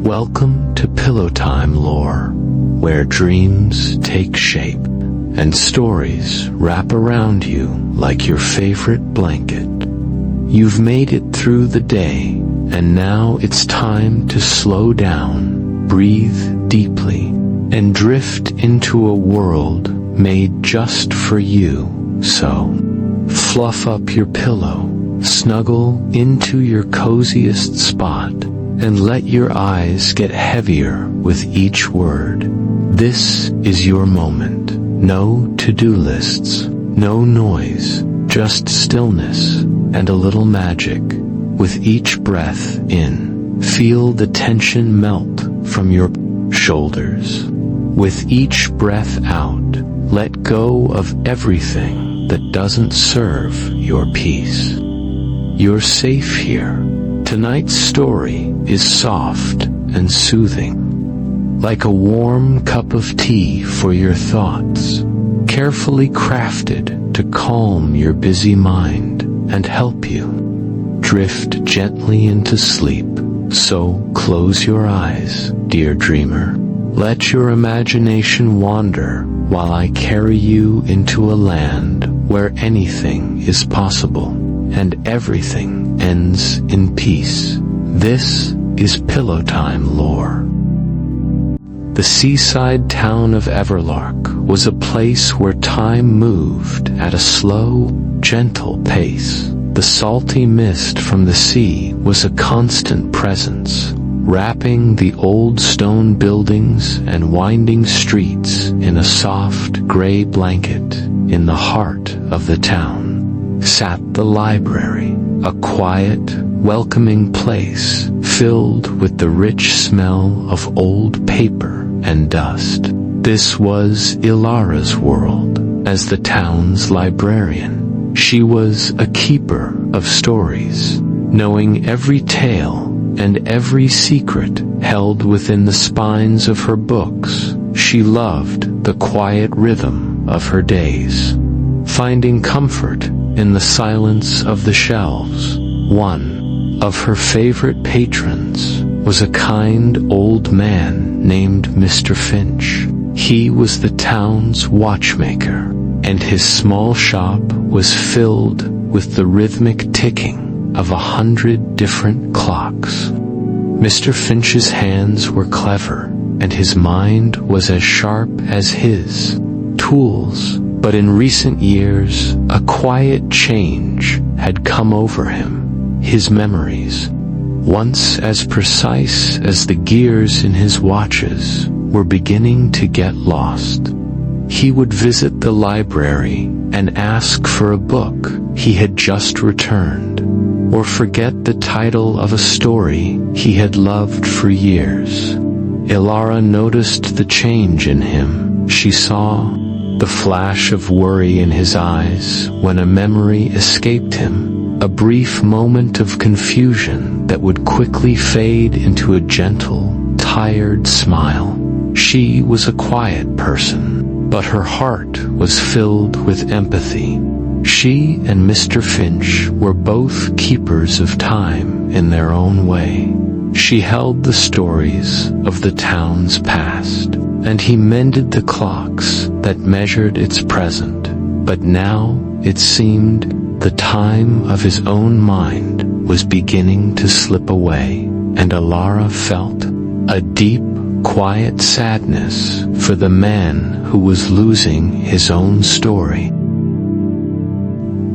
Welcome to Pillowtime lore, where dreams take shape and stories wrap around you like your favorite blanket. You've made it through the day, and now it's time to slow down, breathe deeply, and drift into a world made just for you. So, fluff up your pillow, snuggle into your coziest spot, and let your eyes get heavier with each word. This is your moment. No to-do lists, no noise, just stillness and a little magic. With each breath in, feel the tension melt from your shoulders. With each breath out, let go of everything that doesn't serve your peace. You're safe here. Tonight's story is soft and soothing, like a warm cup of tea for your thoughts, carefully crafted to calm your busy mind and help you drift gently into sleep. So close your eyes, dear dreamer. Let your imagination wander while I carry you into a land where anything is possible and everything ends in peace. This is Pillowtime lore. The seaside town of Everlark was a place where time moved at a slow, gentle pace. The salty mist from the sea was a constant presence, wrapping the old stone buildings and winding streets in a soft gray blanket. In the heart of the town sat the library, a quiet, welcoming place filled with the rich smell of old paper and dust. This was Elara's world. As the town's librarian, she was a keeper of stories, knowing every tale and every secret held within the spines of her books. She loved the quiet rhythm of her days, finding comfort in the silence of the shelves. One of her favorite patrons was a kind old man named Mr. Finch. He was the town's watchmaker, and his small shop was filled with the rhythmic ticking of 100 different clocks. Mr. Finch's hands were clever, and his mind was as sharp as his tools. But in recent years, a quiet change had come over him. His memories, once as precise as the gears in his watches, were beginning to get lost. He would visit the library and ask for a book he had just returned, or forget the title of a story he had loved for years. Elara noticed the change in him. She saw the flash of worry in his eyes when a memory escaped him, a brief moment of confusion that would quickly fade into a gentle, tired smile. She was a quiet person, but her heart was filled with empathy. She and Mr. Finch were both keepers of time in their own way. She held the stories of the town's past, and he mended the clocks that measured its present. But now, it seemed, the time of his own mind was beginning to slip away, and Elara felt a deep, quiet sadness for the man who was losing his own story.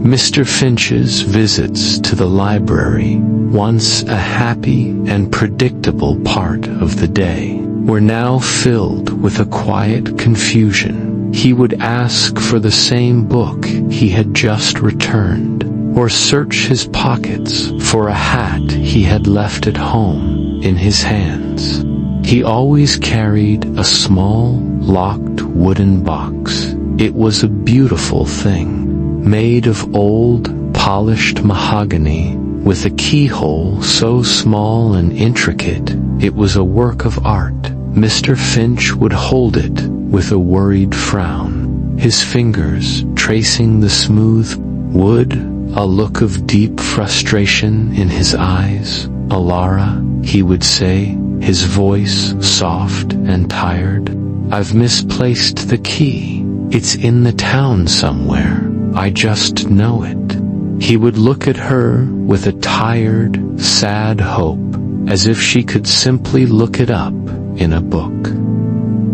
Mr. Finch's visits to the library, once a happy and predictable part of the day, were now filled with a quiet confusion. He would ask for the same book he had just returned, or search his pockets for a hat he had left at home in his hands. He always carried a small, locked wooden box. It was a beautiful thing, made of old, polished mahogany, with a keyhole so small and intricate it was a work of art. Mr. Finch would hold it with a worried frown, his fingers tracing the smooth wood, a look of deep frustration in his eyes. Elara, he would say, his voice soft and tired. "I've misplaced the key. It's in the town somewhere. I just know it." He would look at her with a tired, sad hope, as if she could simply look it up in a book.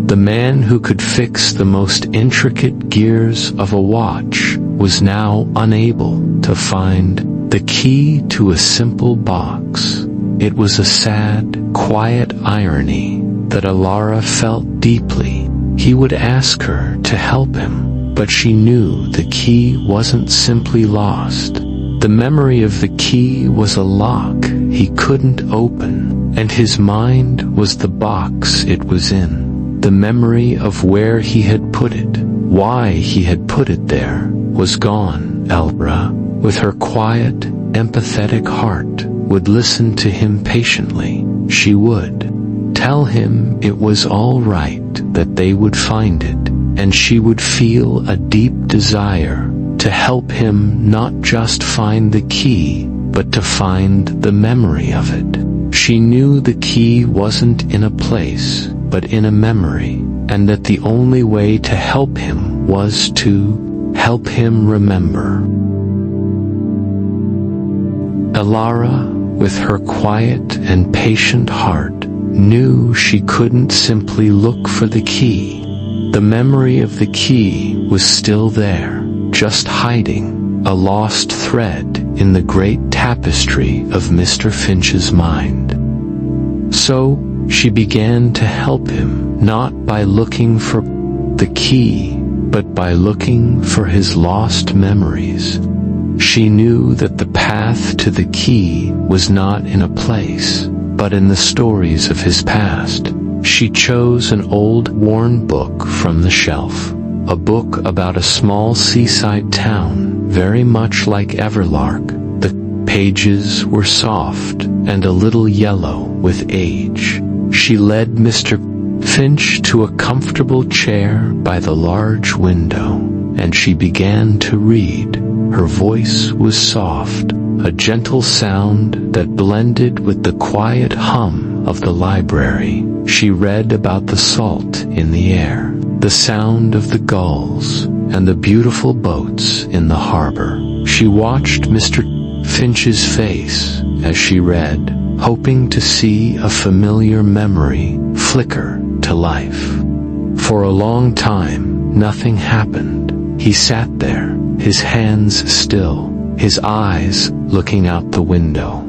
The man who could fix the most intricate gears of a watch was now unable to find the key to a simple box. It was a sad, quiet irony that Elara felt deeply. He would ask her to help him, but she knew the key wasn't simply lost. The memory of the key was a lock he couldn't open, and his mind was the box it was in. The memory of where he had put it, why he had put it there, was gone. Elara, with her quiet, empathetic heart, would listen to him patiently. She would tell him it was all right, that they would find it, and she would feel a deep desire to help him not just find the key, but to find the memory of it. She knew the key wasn't in a place, but in a memory, and that the only way to help him was to help him remember. Elara, with her quiet and patient heart, knew she couldn't simply look for the key. The memory of the key was still there, just hiding, a lost thread in the great tapestry of Mr. Finch's mind. So, she began to help him, not by looking for the key, but by looking for his lost memories. She knew that the path to the key was not in a place, but in the stories of his past. She chose an old, worn book from the shelf, a book about a small seaside town, very much like Everlark. The pages were soft and a little yellow with age. She led Mr. Finch to a comfortable chair by the large window, and she began to read. Her voice was soft, a gentle sound that blended with the quiet hum of the library. She read about the salt in the air, the sound of the gulls, and the beautiful boats in the harbor. She watched Mr. Finch's face as she read, hoping to see a familiar memory flicker to life. For a long time, nothing happened. He sat there, his hands still, his eyes looking out the window.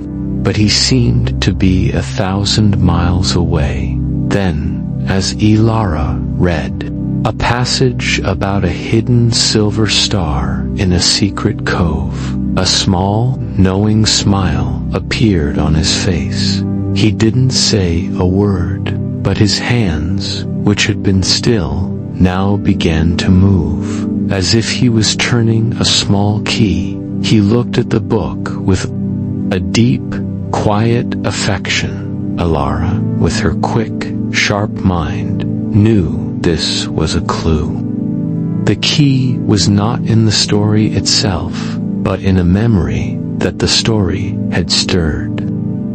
But he seemed to be 1,000 miles away. Then, as Elara read, a passage about a hidden silver star in a secret cove, a small, knowing smile appeared on his face. He didn't say a word, but his hands, which had been still, now began to move, as if he was turning a small key. He looked at the book with a deep, quiet affection. Elara, with her quick, sharp mind, knew this was a clue. The key was not in the story itself, but in a memory that the story had stirred.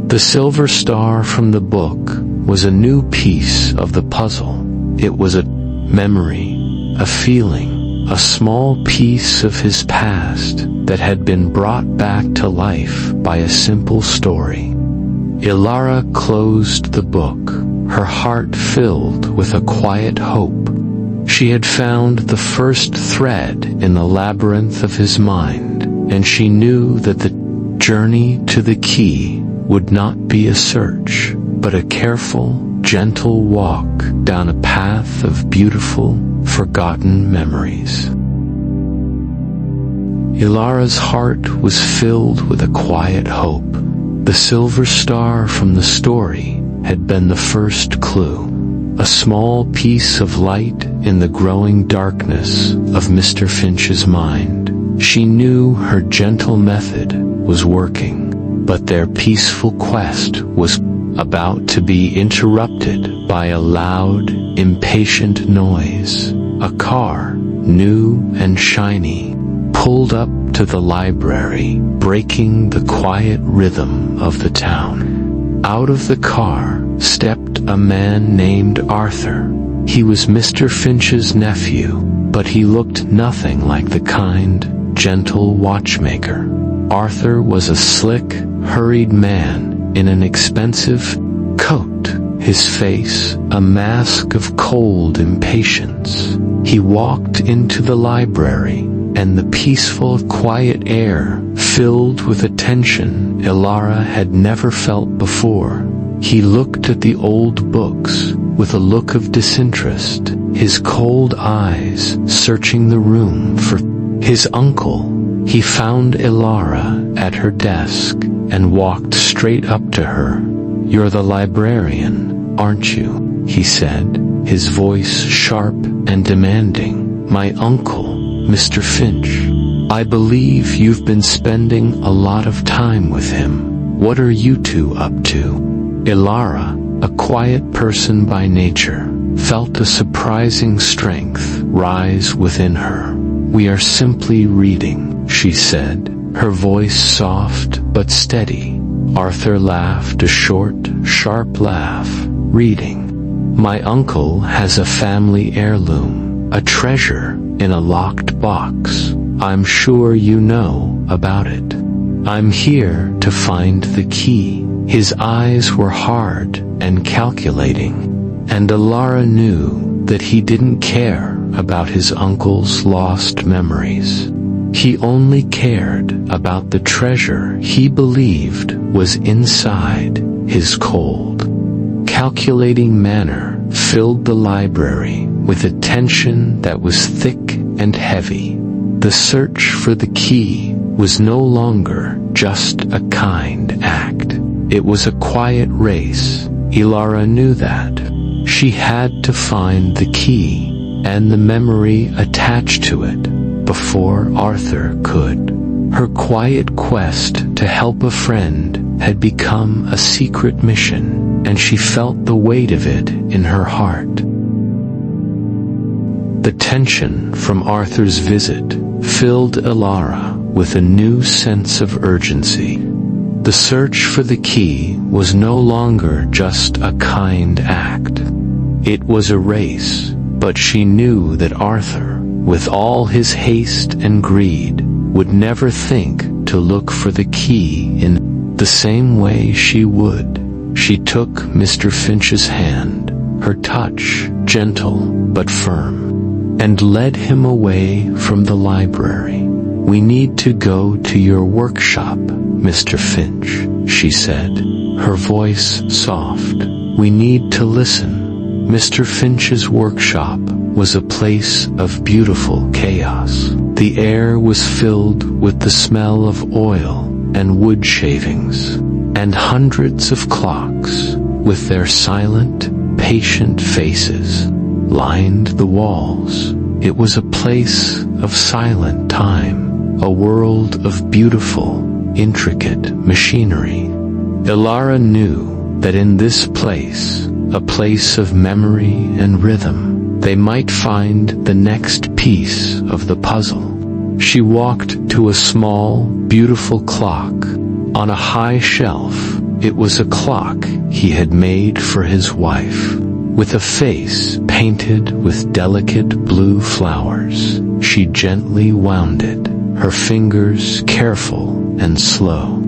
The silver star from the book was a new piece of the puzzle. It was a memory, a feeling, a small piece of his past that had been brought back to life by a simple story. Elara closed the book, her heart filled with a quiet hope. She had found the first thread in the labyrinth of his mind, and she knew that the journey to the key would not be a search, but a careful, gentle walk down a path of beautiful, forgotten memories. Elara's heart was filled with a quiet hope. The silver star from the story had been the first clue, a small piece of light in the growing darkness of Mr. Finch's mind. She knew her gentle method was working, but their peaceful quest was about to be interrupted by a loud, impatient noise. A car, new and shiny, pulled up to the library, breaking the quiet rhythm of the town. Out of the car stepped a man named Arthur. He was Mr. Finch's nephew, but he looked nothing like the kind, gentle watchmaker. Arthur was a slick, hurried man in an expensive coat, his face a mask of cold impatience. He walked into the library, and the peaceful, quiet air filled with a tension Elara had never felt before. He looked at the old books with a look of disinterest, his cold eyes searching the room for his uncle. He found Elara at her desk and walked straight up to her. "You're the librarian, aren't you?" he said, his voice sharp and demanding. "My uncle, Mr. Finch. I believe you've been spending a lot of time with him. What are you two up to?" Elara, a quiet person by nature, felt a surprising strength rise within her. "We are simply reading," she said, her voice soft but steady. Arthur laughed a short, sharp laugh. "Reading? My uncle has a family heirloom, a treasure in a locked box. I'm sure you know about it. I'm here to find the key." His eyes were hard and calculating, and Elara knew that he didn't care about his uncle's lost memories. He only cared about the treasure he believed was inside his cold, calculating manner filled the library with a tension that was thick and heavy. The search for the key was no longer just a kind act. It was a quiet race. Elara knew that. She had to find the key and the memory attached to it before Arthur could. Her quiet quest to help a friend had become a secret mission, and she felt the weight of it in her heart. The tension from Arthur's visit filled Elara with a new sense of urgency. The search for the key was no longer just a kind act. It was a race, but she knew that Arthur, with all his haste and greed, would never think to look for the key in the same way she would. She took Mr. Finch's hand, her touch gentle but firm, and led him away from the library. "We need to go to your workshop, Mr. Finch," she said, her voice soft. "We need to listen." Mr. Finch's workshop was a place of beautiful chaos. The air was filled with the smell of oil and wood shavings, and hundreds of clocks, with their silent, patient faces, lined the walls. It was a place of silent time, a world of beautiful, intricate machinery. Elara knew that in this place, a place of memory and rhythm, they might find the next piece of the puzzle. She walked to a small, beautiful clock on a high shelf. It was a clock he had made for his wife, with a face painted with delicate blue flowers. She gently wound it, her fingers careful and slow.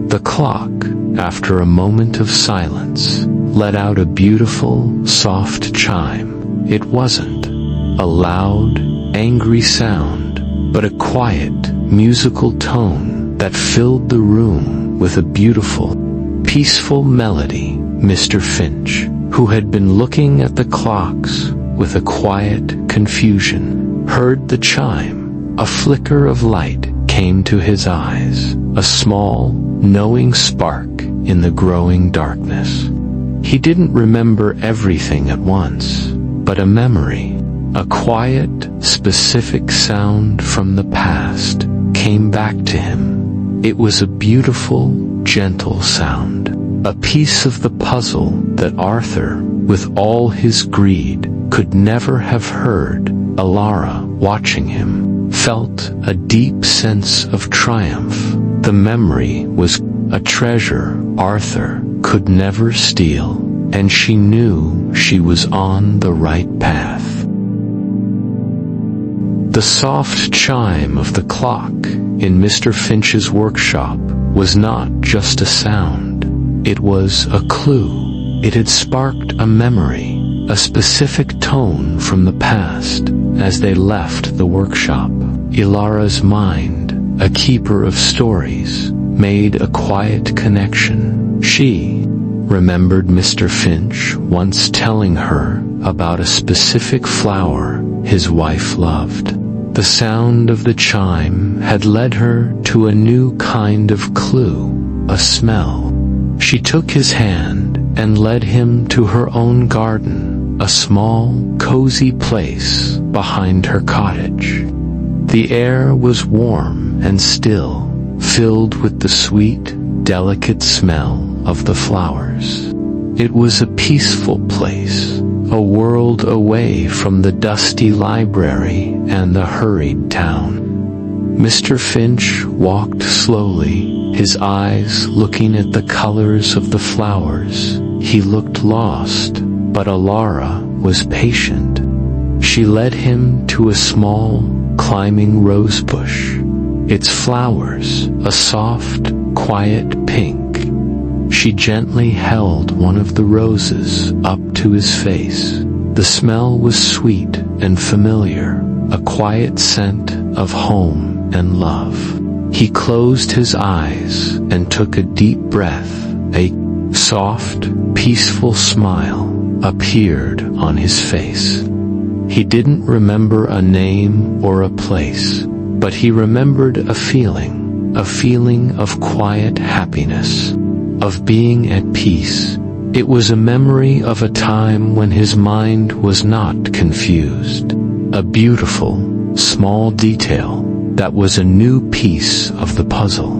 The clock, after a moment of silence, let out a beautiful, soft chime. It wasn't a loud, angry sound, but a quiet, musical tone that filled the room with a beautiful, peaceful melody. Mr. Finch, who had been looking at the clocks with a quiet confusion, heard the chime. A flicker of light came to his eyes, a small, knowing spark in the growing darkness. He didn't remember everything at once, but a memory, a quiet, specific sound from the past, came back to him. It was a beautiful, gentle sound, a piece of the puzzle that Arthur, with all his greed, could never have heard. Elara, watching him, felt a deep sense of triumph. The memory was a treasure Arthur could never steal, and she knew she was on the right path. The soft chime of the clock in Mr. Finch's workshop was not just a sound. It was a clue. It had sparked a memory, a specific tone from the past. As they left the workshop, Elara's mind, a keeper of stories, made a quiet connection. She remembered Mr. Finch once telling her about a specific flower his wife loved. The sound of the chime had led her to a new kind of clue, a smell. She took his hand and led him to her own garden, a small, cozy place behind her cottage. The air was warm and still, filled with the sweet, delicate smell of the flowers. It was a peaceful place, a world away from the dusty library and the hurried town. Mr. Finch walked slowly, his eyes looking at the colors of the flowers. He looked lost, but Elara was patient. She led him to a small, climbing rose bush. Its flowers, a soft, quiet pink. She gently held one of the roses up to his face. The smell was sweet and familiar, a quiet scent of home and love. He closed his eyes and took a deep breath. A soft, peaceful smile appeared on his face. He didn't remember a name or a place, but he remembered a feeling of quiet happiness, of being at peace. It was a memory of a time when his mind was not confused, a beautiful, small detail that was a new piece of the puzzle.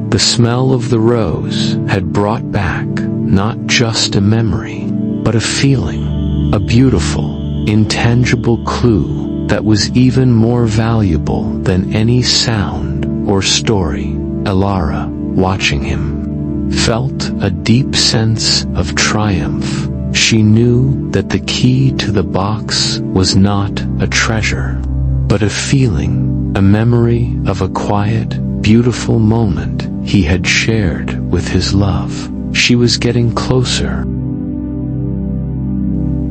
The smell of the rose had brought back not just a memory, but a feeling, a beautiful, intangible clue that was even more valuable than any sound or story. Elara, watching him, felt a deep sense of triumph. She knew that the key to the box was not a treasure, but a feeling, a memory of a quiet, beautiful moment he had shared with his love. She was getting closer.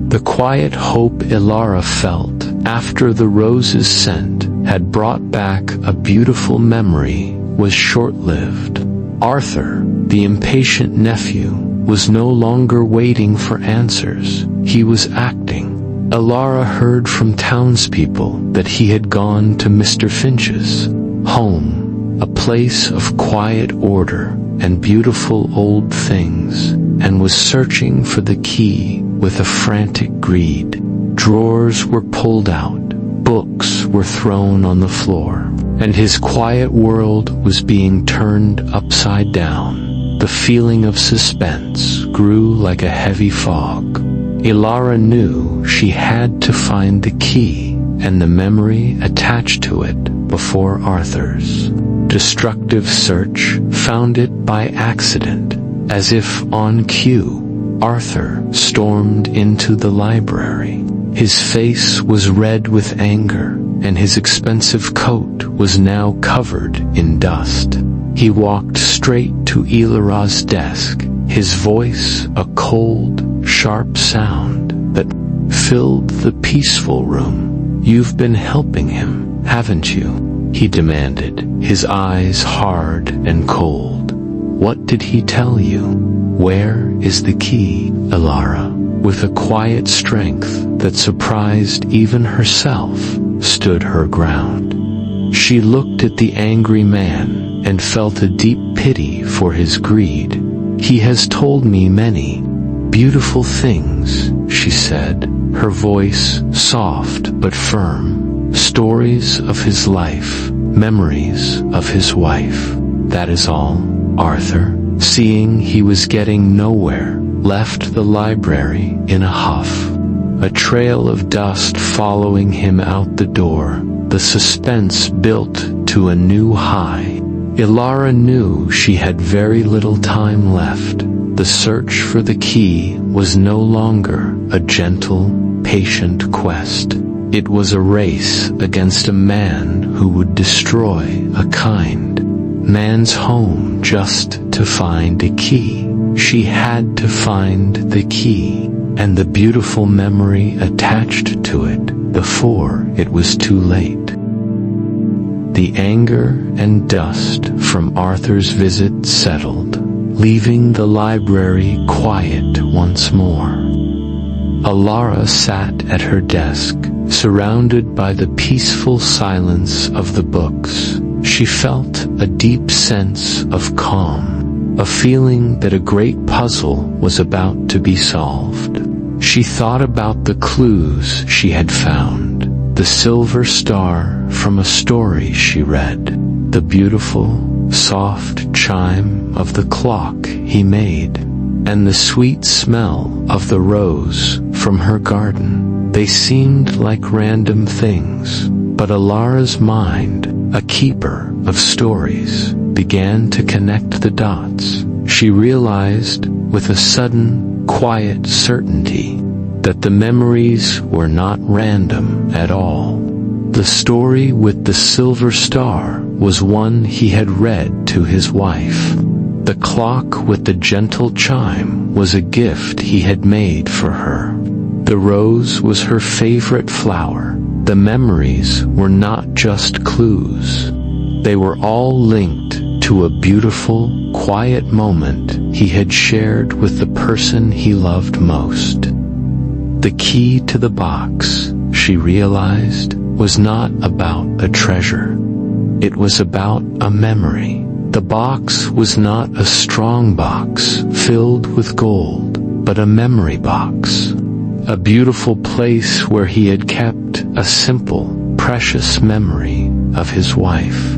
The quiet hope Elara felt after the rose's scent had brought back a beautiful memory was short-lived. Arthur, the impatient nephew, was no longer waiting for answers. He was acting. Elara heard from townspeople that he had gone to Mr. Finch's home, a place of quiet order and beautiful old things, and was searching for the key with a frantic greed. Drawers were pulled out, books were thrown on the floor, and his quiet world was being turned upside down. The feeling of suspense grew like a heavy fog. Elara knew she had to find the key and the memory attached to it before Arthur's destructive search found it by accident. As if on cue, Arthur stormed into the library. His face was red with anger, and his expensive coat was now covered in dust. He walked straight to Elara's desk, his voice a cold, sharp sound that filled the peaceful room. "You've been helping him, haven't you?" he demanded, his eyes hard and cold. "What did he tell you? Where is the key?" Elara, with a quiet strength that surprised even herself, stood her ground. She looked at the angry man and felt a deep pity for his greed. "He has told me many beautiful things," she said, her voice soft but firm. "Stories of his life, memories of his wife. That is all." Arthur, seeing he was getting nowhere, left the library in a huff, a trail of dust following him out the door. The suspense built to a new high. Elara knew she had very little time left. The search for the key was no longer a gentle, patient quest. It was a race against a man who would destroy a kind man's home just to find a key. She had to find the key, and the beautiful memory attached to it before it was too late. The anger and dust from Arthur's visit settled, leaving the library quiet once more. Elara sat at her desk, surrounded by the peaceful silence of the books. She felt a deep sense of calm, a feeling that a great puzzle was about to be solved. She thought about the clues she had found, the silver star from a story she read, the beautiful, soft chime of the clock he made, and the sweet smell of the rose from her garden. They seemed like random things, but Elara's mind, a keeper of stories, began to connect the dots. She realized, with a sudden, quiet certainty, that the memories were not random at all. The story with the silver star was one he had read to his wife. The clock with the gentle chime was a gift he had made for her. The rose was her favorite flower. The memories were not just clues. They were all linked to a beautiful, quiet moment he had shared with the person he loved most. The key to the box, she realized, was not about a treasure. It was about a memory. The box was not a strong box filled with gold, but a memory box. A beautiful place where he had kept a simple, precious memory of his wife.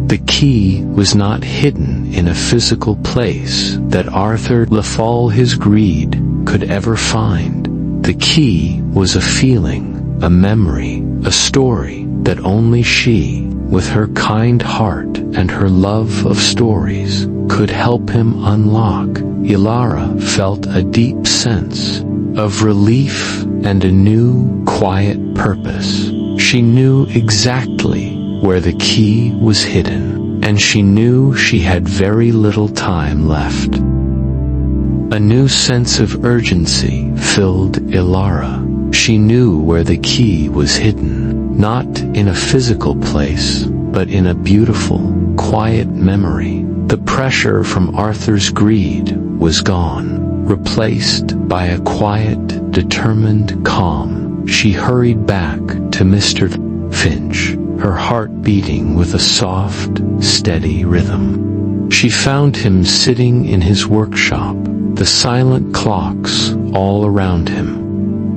The key was not hidden in a physical place that Arthur, with all his greed, could ever find. The key was a feeling, a memory, a story that only she, with her kind heart and her love of stories, could help him unlock. Elara felt a deep sense of relief and a new, quiet purpose. She knew exactly where the key was hidden, and she knew she had very little time left. A new sense of urgency filled Elara. She knew where the key was hidden, not in a physical place, but in a beautiful, quiet memory. The pressure from Arthur's greed was gone, replaced by a quiet, determined calm. She hurried back to Mr. Finch, her heart beating with a soft, steady rhythm. She found him sitting in his workshop, the silent clocks all around him.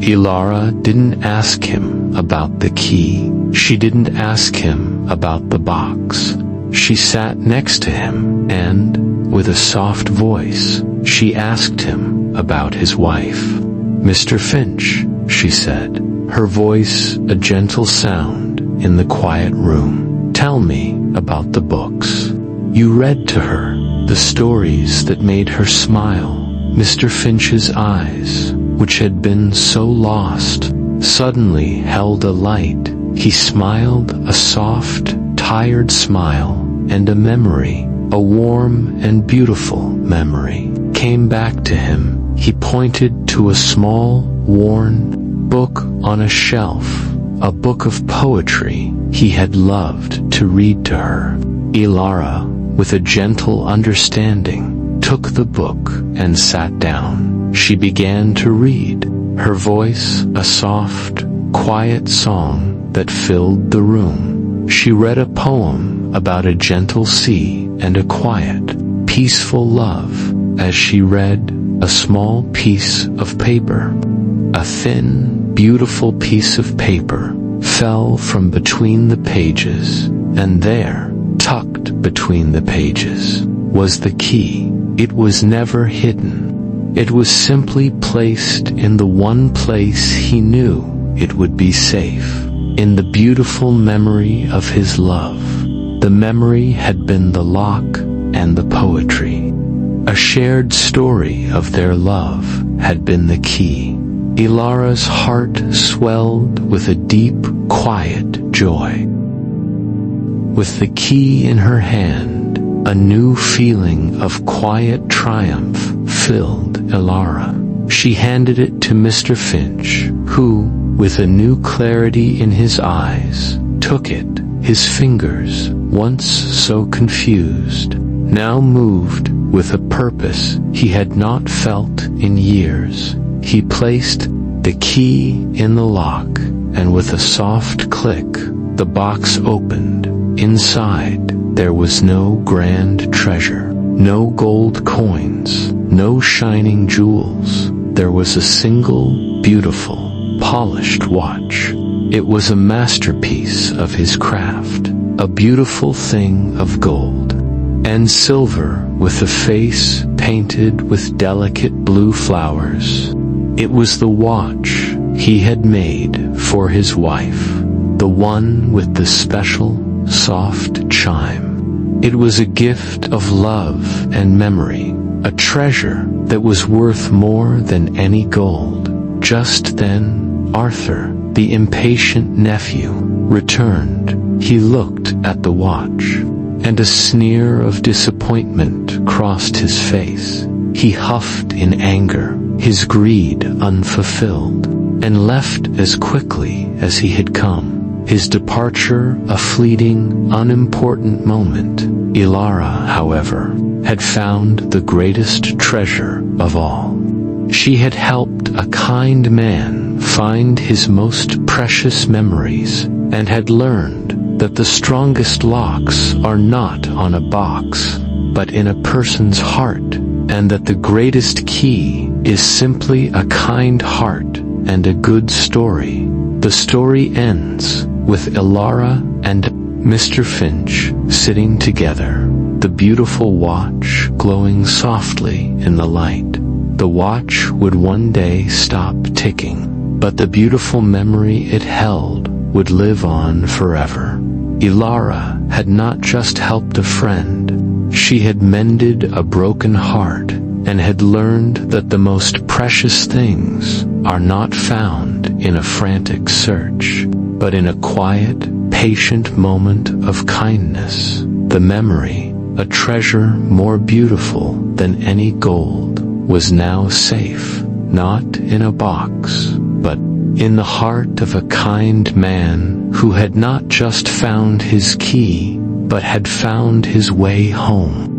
Elara didn't ask him about the key. She didn't ask him about the box. She sat next to him and, with a soft voice, she asked him about his wife. "Mr. Finch," she said, her voice a gentle sound in the quiet room, "tell me about the books you read to her, the stories that made her smile." Mr. Finch's eyes, which had been so lost, suddenly held a light. He smiled, a soft, tired smile, and a memory, a warm and beautiful memory, came back to him. He pointed to a small, worn book on a shelf, a book of poetry he had loved to read to her. Elara, with a gentle understanding, took the book and sat down. She began to read, her voice a soft, quiet song that filled the room. She read a poem about a gentle sea and a quiet, peaceful love. As she read, a small piece of paper, a thin, beautiful piece of paper, fell from between the pages, and there, tucked between the pages, was the key. It was never hidden. It was simply placed in the one place he knew it would be safe, in the beautiful memory of his love. The memory had been the lock and the poetry. A shared story of their love had been the key. Elara's heart swelled with a deep, quiet joy. With the key in her hand, a new feeling of quiet triumph filled Elara. She handed it to Mr. Finch, who, with a new clarity in his eyes, took it. His fingers, once so confused, now moved with a purpose he had not felt in years. He placed the key in the lock, and with a soft click, the box opened. Inside, there was no grand treasure, no gold coins, no shining jewels. There was a single, beautiful, polished watch. It was a masterpiece of his craft, a beautiful thing of gold and silver with a face painted with delicate blue flowers. It was the watch he had made for his wife, the one with the special, soft chime. It was a gift of love and memory, a treasure that was worth more than any gold. Just then, Arthur, the impatient nephew, returned. He looked at the watch, and a sneer of disappointment crossed his face. He huffed in anger, his greed unfulfilled, and left as quickly as he had come. His departure a fleeting, unimportant moment. Elara, however, had found the greatest treasure of all. She had helped a kind man find his most precious memories, and had learned that the strongest locks are not on a box, but in a person's heart, and that the greatest key is simply a kind heart and a good story. The story ends with Elara and Mr. Finch sitting together, the beautiful watch glowing softly in the light. The watch would one day stop ticking, but the beautiful memory it held would live on forever. Elara had not just helped a friend, she had mended a broken heart, and had learned that the most precious things are not found in a frantic search, but in a quiet, patient moment of kindness. The memory, a treasure more beautiful than any gold, was now safe, not in a box, but in the heart of a kind man who had not just found his key, but had found his way home.